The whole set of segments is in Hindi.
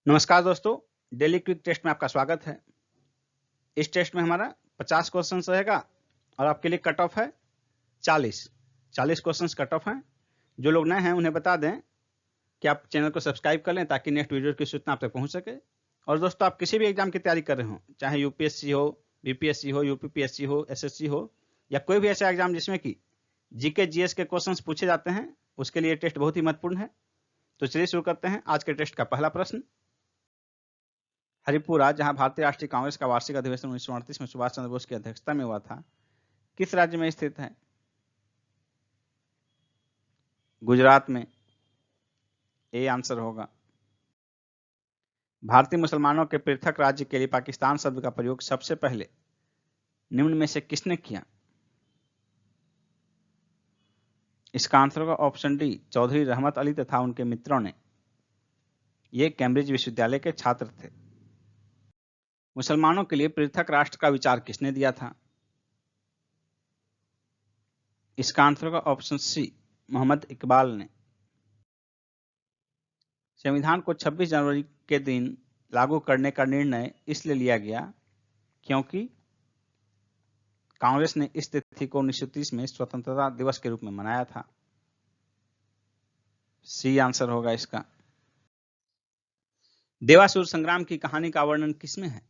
नमस्कार दोस्तों, डेली क्विक टेस्ट में आपका स्वागत है। इस टेस्ट में हमारा 50 क्वेश्चंस रहेगा और आपके लिए कट ऑफ है 40 क्वेश्चंस कट ऑफ हैं। जो लोग नए हैं उन्हें बता दें कि आप चैनल को सब्सक्राइब कर लें ताकि नेक्स्ट वीडियो की सूचना आप तक पहुंच सके। और दोस्तों, आप किसी भी एग्जाम की तैयारी कर रहे हो, चाहे यूपीएससी हो, बीपीएससी हो, यूपीपीएससी हो, एसएससी हो या कोई भी ऐसा एग्जाम जिसमें कि जीके जीएस के क्वेश्चन पूछे जाते हैं, उसके लिए टेस्ट बहुत ही महत्वपूर्ण है। तो चलिए शुरू करते हैं आज के टेस्ट का पहला प्रश्न। हरिपुरा, जहां भारतीय राष्ट्रीय कांग्रेस का वार्षिक अधिवेशन 1938 में सुभाष चंद्र बोस की अध्यक्षता में हुआ था, किस राज्य में स्थित है? गुजरात में ए आंसर होगा। भारतीय मुसलमानों के पृथक राज्य के लिए पाकिस्तान शब्द का प्रयोग सबसे पहले निम्न में से किसने किया? इसका आंसर होगा ऑप्शन डी, चौधरी रहमत अली तथा उनके मित्रों ने। ये कैम्ब्रिज विश्वविद्यालय के छात्र थे। मुसलमानों के लिए पृथक राष्ट्र का विचार किसने दिया था? इसका आंसर होगा ऑप्शन सी, मोहम्मद इकबाल ने। संविधान को 26 जनवरी के दिन लागू करने का निर्णय इसलिए लिया गया क्योंकि कांग्रेस ने इस तिथि को 1930 में स्वतंत्रता दिवस के रूप में मनाया था। सी आंसर होगा इसका। देवासुर संग्राम की कहानी का वर्णन किसमें है?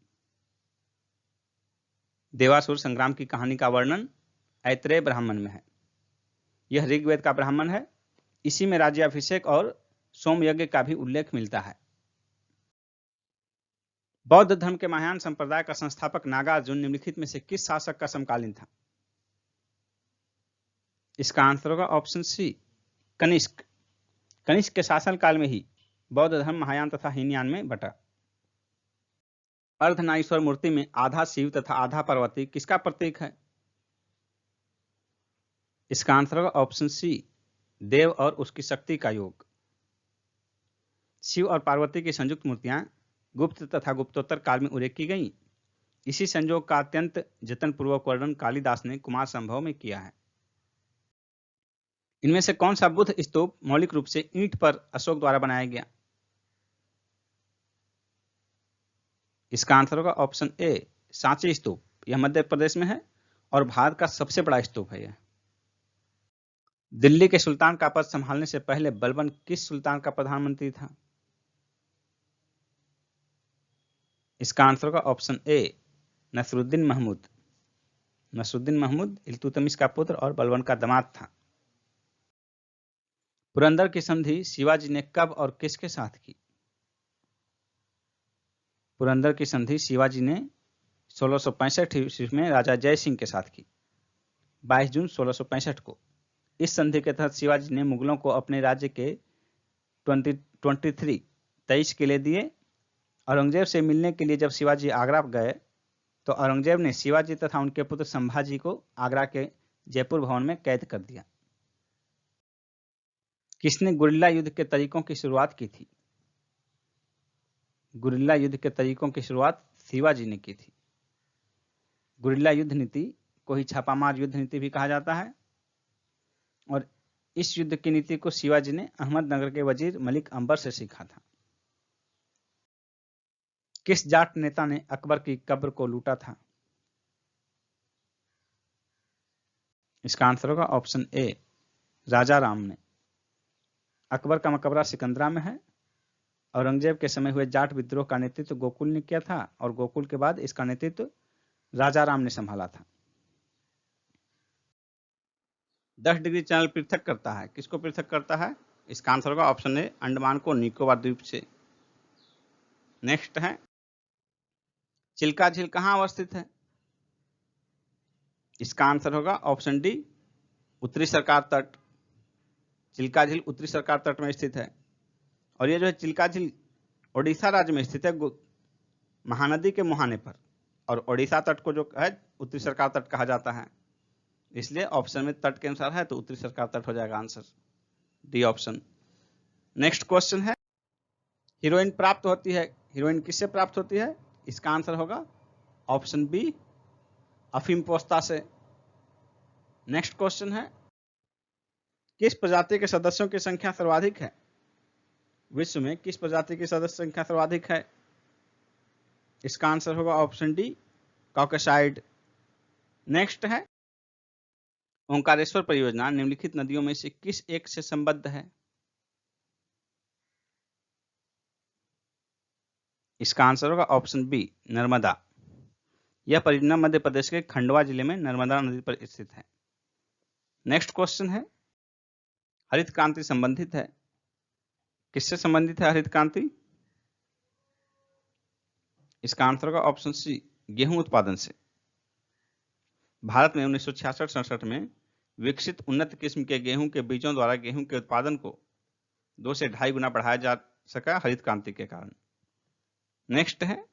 देवासुर संग्राम की कहानी का वर्णन ऐतरेय ब्राह्मण में है। यह ऋग्वेद का ब्राह्मण है। इसी में राज्याभिषेक और सोम यज्ञ का भी उल्लेख मिलता है। बौद्ध धर्म के महायान संप्रदाय का संस्थापक नागार्जुन निम्नलिखित में से किस शासक का समकालीन था? इसका आंसर होगा ऑप्शन सी, कनिष्क। कनिष्क के शासनकाल में ही बौद्ध धर्म महायान तथा हीनयान में बटा। अर्धनारीश्वर मूर्ति में आधा शिव तथा आधा पार्वती किसका प्रतीक है? इसका आंसर होगा ऑप्शन सी, देव और उसकी शक्ति का योग। शिव और पार्वती की संयुक्त मूर्तियां गुप्त तथा गुप्तोत्तर काल में उल्लेख गईं। इसी संयोग का अत्यंत जतनपूर्वक वर्णन कालिदास ने कुमार संभव में किया है। इनमें से कौन सा बुद्ध स्तूप मौलिक रूप से ईंट पर अशोक द्वारा बनाया गया? इसका आंसर होगा ऑप्शन ए, सांची स्तूप। यह मध्य प्रदेश में है और भारत का सबसे बड़ा स्तूप है। यह दिल्ली के सुल्तान का पद संभालने से पहले बलबन किस सुल्तान का प्रधानमंत्री था? इसका आंसर होगा ऑप्शन ए, नसरुद्दीन महमूद। नसरुद्दीन महमूद इल्तुतमिश का पुत्र और बलबन का दामाद था। पुरंदर की संधि शिवाजी ने कब और किसके साथ की? पुरंदर की संधि शिवाजी ने 1665 ईस्वी में राजा जय सिंह के साथ की, 22 जून 1665 को। इस संधि के तहत शिवाजी ने मुगलों को अपने राज्य के 23 किले दिए। औरंगजेब से मिलने के लिए जब शिवाजी आगरा गए तो औरंगजेब ने शिवाजी तथा उनके पुत्र संभाजी को आगरा के जयपुर भवन में कैद कर दिया। किसने गुरिल्ला युद्ध के तरीकों की शुरुआत की थी? गुरिल्ला युद्ध के तरीकों की शुरुआत शिवाजी ने की थी। गुरिल्ला युद्ध नीति को ही छापामार युद्ध नीति भी कहा जाता है और इस युद्ध की नीति को शिवाजी ने अहमदनगर के वजीर मलिक अंबर से सीखा था। किस जाट नेता ने अकबर की कब्र को लूटा था? इसका आंसर होगा ऑप्शन ए, राजा राम ने। अकबर का मकबरा सिकंदरा में है। औरंगजेब के समय हुए जाट विद्रोह का नेतृत्व गोकुल ने किया था और गोकुल के बाद इसका नेतृत्व राजा राम ने संभाला था। 10 डिग्री चैनल पृथक करता है, किसको पृथक करता है? इसका आंसर होगा ऑप्शन ए, अंडमान को निकोबार द्वीप से। नेक्स्ट है, चिल्का झील कहां अवस्थित है? इसका आंसर होगा ऑप्शन डी, उत्तरी सरकार तट। चिल्का झील उत्तरी सरकार तट में स्थित है और ये जो है चिल्का झील ओडिशा राज्य में स्थित है, महानदी के मुहाने पर। और ओडिशा तट को जो है उत्तरी सरकार तट कहा जाता है, इसलिए ऑप्शन में तट के अनुसार है तो उत्तरी सरकार तट हो जाएगा answer, D option. Next question है, हीरोइन प्राप्त होती है, हीरोइन किससे प्राप्त होती है? इसका आंसर होगा ऑप्शन बी, अफीम पोस्ता से। नेक्स्ट क्वेश्चन है, किस प्रजाति के सदस्यों की संख्या सर्वाधिक है? विश्व में किस प्रजाति की सदस्य संख्या सर्वाधिक है? इसका आंसर होगा ऑप्शन डी, कॉकसाइड। नेक्स्ट है, ओंकारेश्वर परियोजना निम्नलिखित नदियों में से किस एक से संबद्ध है? इसका आंसर होगा ऑप्शन बी, नर्मदा। यह परियोजना मध्य प्रदेश के खंडवा जिले में नर्मदा नदी पर स्थित है। नेक्स्ट क्वेश्चन है, हरित क्रांति संबंधित है, किससे संबंधित है हरित क्रांति? इसका आंसर होगा ऑप्शन सी, गेहूं उत्पादन से। भारत में 1966-67 में विकसित उन्नत किस्म के गेहूं के बीजों द्वारा गेहूं के उत्पादन को 2 से 2.5 गुना बढ़ाया जा सका हरित क्रांति के कारण। नेक्स्ट है,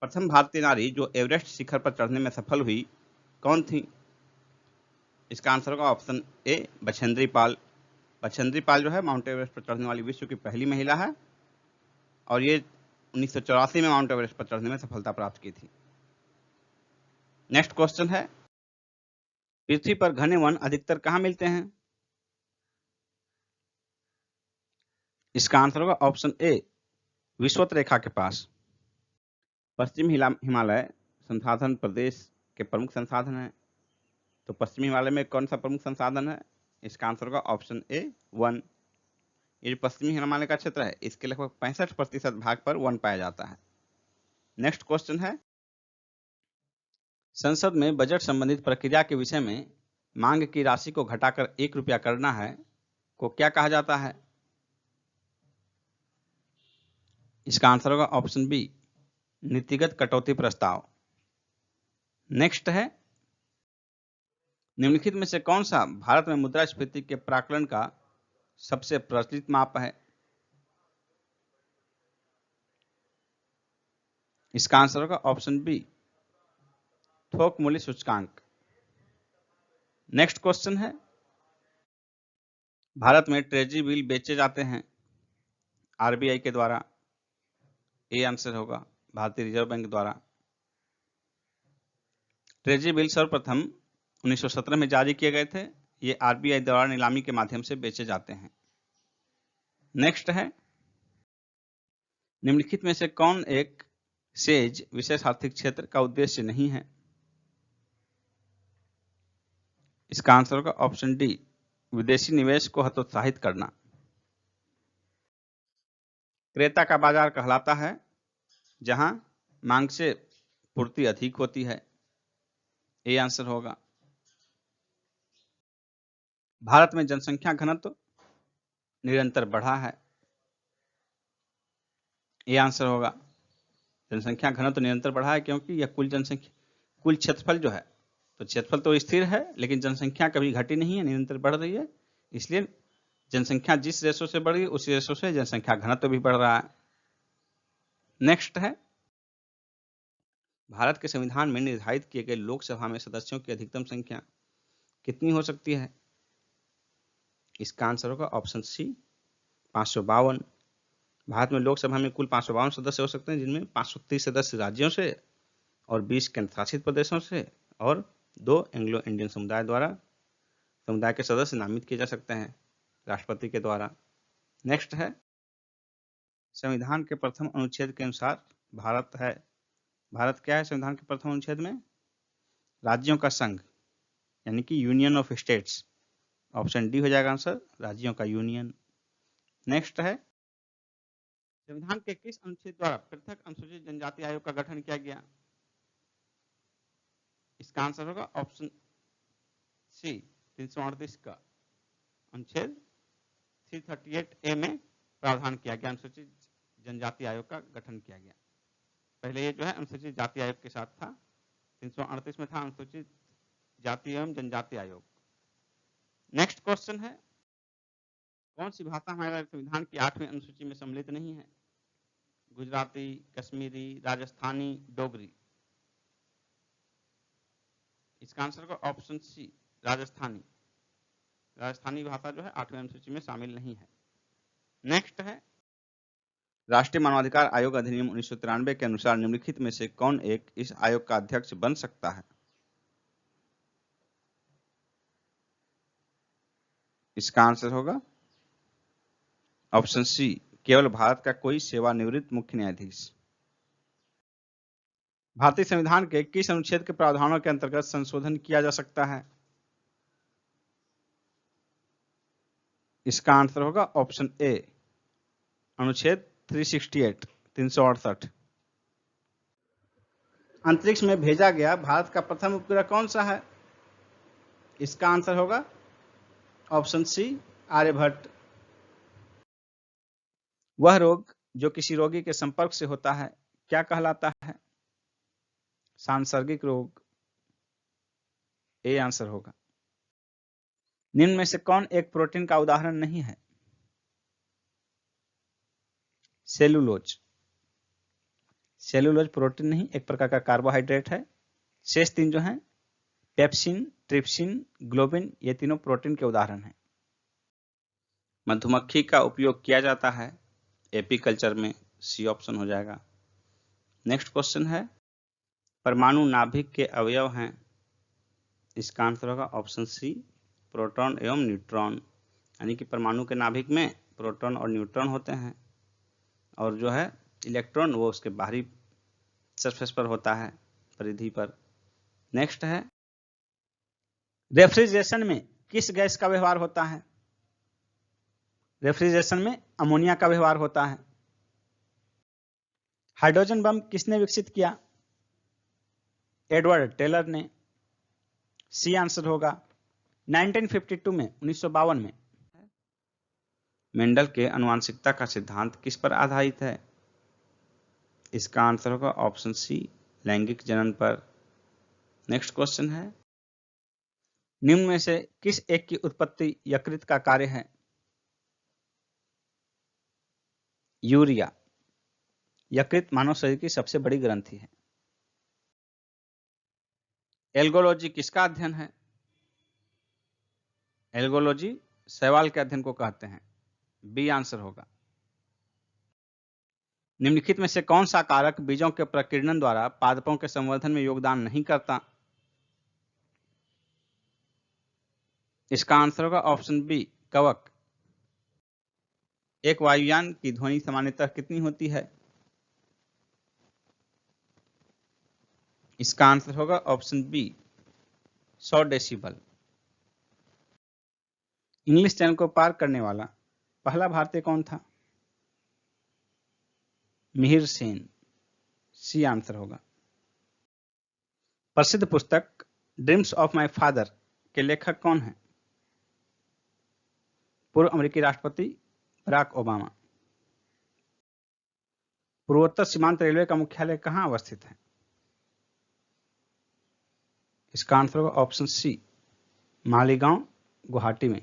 प्रथम भारतीय नारी जो एवरेस्ट शिखर पर चढ़ने में सफल हुई कौन थी? इसका आंसर होगा ऑप्शन ए, बछेंद्री पाल। बछेंद्री पाल जो है माउंट एवरेस्ट पर चढ़ने वाली विश्व की पहली महिला है और ये 1984 में माउंट एवरेस्ट पर चढ़ने में सफलता प्राप्त की थी। नेक्स्ट क्वेश्चन है, पृथ्वी पर घने वन अधिकतर कहां मिलते हैं? इसका आंसर होगा ऑप्शन ए, विषुवत रेखा के पास। पश्चिमी हिमालय संसाधन प्रदेश के प्रमुख संसाधन है, तो पश्चिमी हिमालय में कौन सा प्रमुख संसाधन है? इसका आंसर होगा ऑप्शन ए, वन। ये जो पश्चिमी हिमालय का क्षेत्र है इसके लगभग 65% भाग पर वन पाया जाता है। नेक्स्ट क्वेश्चन है, संसद में बजट संबंधित प्रक्रिया के विषय में मांग की राशि को घटाकर 1 रुपया करना है को क्या कहा जाता है? इसका आंसर होगा ऑप्शन बी, नीतिगत कटौती प्रस्ताव। नेक्स्ट है, निम्नलिखित में से कौन सा भारत में मुद्रास्फीति के प्राकलन का सबसे प्रचलित माप है? इसका आंसर होगा ऑप्शन बी, थोक मूल्य सूचकांक। नेक्स्ट क्वेश्चन है, भारत में ट्रेजरी बिल बेचे जाते हैं आरबीआई के द्वारा। ए आंसर होगा भारतीय रिजर्व बैंक द्वारा। ट्रेजरी बिल सर्वप्रथम 1917 में जारी किए गए थे। ये आरबीआई द्वारा नीलामी के माध्यम से बेचे जाते हैं। नेक्स्ट है, निम्नलिखित में से कौन एक सेज विशेष आर्थिक क्षेत्र का उद्देश्य नहीं है? इसका आंसर होगा ऑप्शन डी, विदेशी निवेश को हतोत्साहित करना। क्रेता का बाजार कहलाता है जहां मांग से पूर्ति अधिक होती है। ए आंसर होगा। भारत में जनसंख्या घनत्व निरंतर बढ़ा है। ए आंसर होगा। जनसंख्या घनत्व निरंतर बढ़ा है क्योंकि यह कुल क्षेत्रफल जो है, तो क्षेत्रफल तो स्थिर है लेकिन जनसंख्या कभी घटी नहीं है, निरंतर बढ़ रही है। इसलिए जनसंख्या जिस रेशो से बढ़ रही है उसी रेशो से जनसंख्या घनत्व भी बढ़ रहा है। नेक्स्ट है, भारत के संविधान में निर्धारित किए गए लोकसभा में सदस्यों की अधिकतम संख्या कितनी हो सकती है? इसका आंसर होगा ऑप्शन सी, 552। भारत में लोकसभा में कुल 552 सदस्य हो सकते हैं, जिनमें 530 सदस्य राज्यों से और 20 केंद्र शासित प्रदेशों से और 2 एंग्लो इंडियन समुदाय के सदस्य नामित किए जा सकते हैं राष्ट्रपति के द्वारा। नेक्स्ट है, संविधान के प्रथम अनुच्छेद के अनुसार भारत क्या है? संविधान के प्रथम अनुच्छेद में राज्यों का संघ, यानी कि union of states. Option D हो जाएगा आंसर, राज्यों का यूनियन। नेक्स्ट है, संविधान के किस अनुच्छेद द्वारा पृथक अनुसूचित जनजाति आयोग का गठन किया गया? इसका आंसर होगा ऑप्शन सी, 338 का अनुच्छेद 338A में प्रावधान किया गया, अनुसूचित जनजाति आयोग का गठन किया गया। पहले ये जो है अनुसूचित जाति आयोग के साथ था, 338 में था अनुसूचित जाति एवं जनजाति आयोग। नेक्स्ट क्वेश्चन है, कौन सी भाषा हमारे संविधान की 8वीं अनुसूची में सम्मिलित नहीं है? गुजराती, कश्मीरी, राजस्थानी, डोगरी। इसका आंसर होगा ऑप्शन सी, राजस्थानी। राजस्थानी भाषा जो है 8वीं अनुसूची में शामिल नहीं है। नेक्स्ट है राष्ट्रीय मानवाधिकार आयोग अधिनियम 1993 के अनुसार निम्नलिखित में से कौन एक इस आयोग का अध्यक्ष बन सकता है? इसका आंसर होगा ऑप्शन सी, केवल भारत का कोई सेवानिवृत्त मुख्य न्यायाधीश। भारतीय संविधान के किस अनुच्छेद के प्रावधानों के अंतर्गत संशोधन किया जा सकता है? इसका आंसर होगा ऑप्शन ए, अनुच्छेद 368 368। अंतरिक्ष में भेजा गया भारत का प्रथम उपग्रह कौन सा है? इसका आंसर होगा ऑप्शन सी, आर्यभट्ट। वह रोग जो किसी रोगी के संपर्क से होता है क्या कहलाता है? सांसर्गिक रोग, ए आंसर होगा। निम्न में से कौन एक प्रोटीन का उदाहरण नहीं है? सेलुलोज। सेलुलोज प्रोटीन नहीं, एक प्रकार का कार्बोहाइड्रेट है। शेष तीन जो हैं पेप्सिन, ट्रिप्सिन, ग्लोबिन, ये तीनों प्रोटीन के उदाहरण हैं। मधुमक्खी का उपयोग किया जाता है एपीकल्चर में, सी ऑप्शन हो जाएगा। नेक्स्ट क्वेश्चन है परमाणु नाभिक के अवयव हैं, इसका आंसर होगा ऑप्शन सी, प्रोटॉन एवं न्यूट्रॉन। यानी कि परमाणु के नाभिक में प्रोटॉन और न्यूट्रॉन होते हैं और जो है इलेक्ट्रॉन वो उसके बाहरी सरफेस पर होता है, परिधि पर। नेक्स्ट है रेफ्रिजरेशन में किस गैस का व्यवहार होता है? रेफ्रिजरेशन में अमोनिया का व्यवहार होता है। हाइड्रोजन बम किसने विकसित किया? एडवर्ड टेलर ने, सी आंसर होगा। 1952 में 1952 में मेंडल के आनुवंशिकता का सिद्धांत किस पर आधारित है? इसका आंसर होगा ऑप्शन सी, लैंगिक जनन पर। नेक्स्ट क्वेश्चन है निम्न में से किस एक की उत्पत्ति यकृत का कार्य है? यूरिया। यकृत मानव शरीर की सबसे बड़ी ग्रंथि है। एल्गोलॉजी किसका अध्ययन है? एल्गोलॉजी शैवाल के अध्ययन को कहते हैं, बी आंसर होगा। निम्नलिखित में से कौन सा कारक बीजों के प्रकीर्णन द्वारा पादपों के संवर्धन में योगदान नहीं करता? इसका आंसर होगा ऑप्शन बी, कवक। एक वायुयान की ध्वनि सामान्यतः कितनी होती है? इसका आंसर होगा option B, 100 decibel. English Channel को पार करने वाला पहला भारतीय कौन था? मिहिर सेन, सी आंसर होगा। प्रसिद्ध पुस्तक ड्रीम्स ऑफ माय फादर के लेखक कौन हैं? पूर्व अमेरिकी राष्ट्रपति बराक ओबामा। पूर्वोत्तर सीमांत रेलवे का मुख्यालय कहां अवस्थित है? इसका आंसर होगा ऑप्शन सी, मालीगांव, गुवाहाटी में।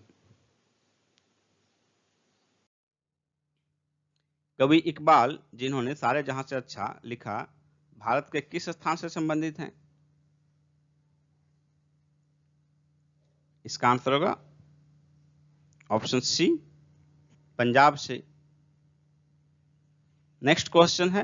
कवि इकबाल जिन्होंने सारे जहां से अच्छा लिखा भारत के किस स्थान से संबंधित हैं? इसका आंसर होगा ऑप्शन सी, पंजाब से। नेक्स्ट क्वेश्चन है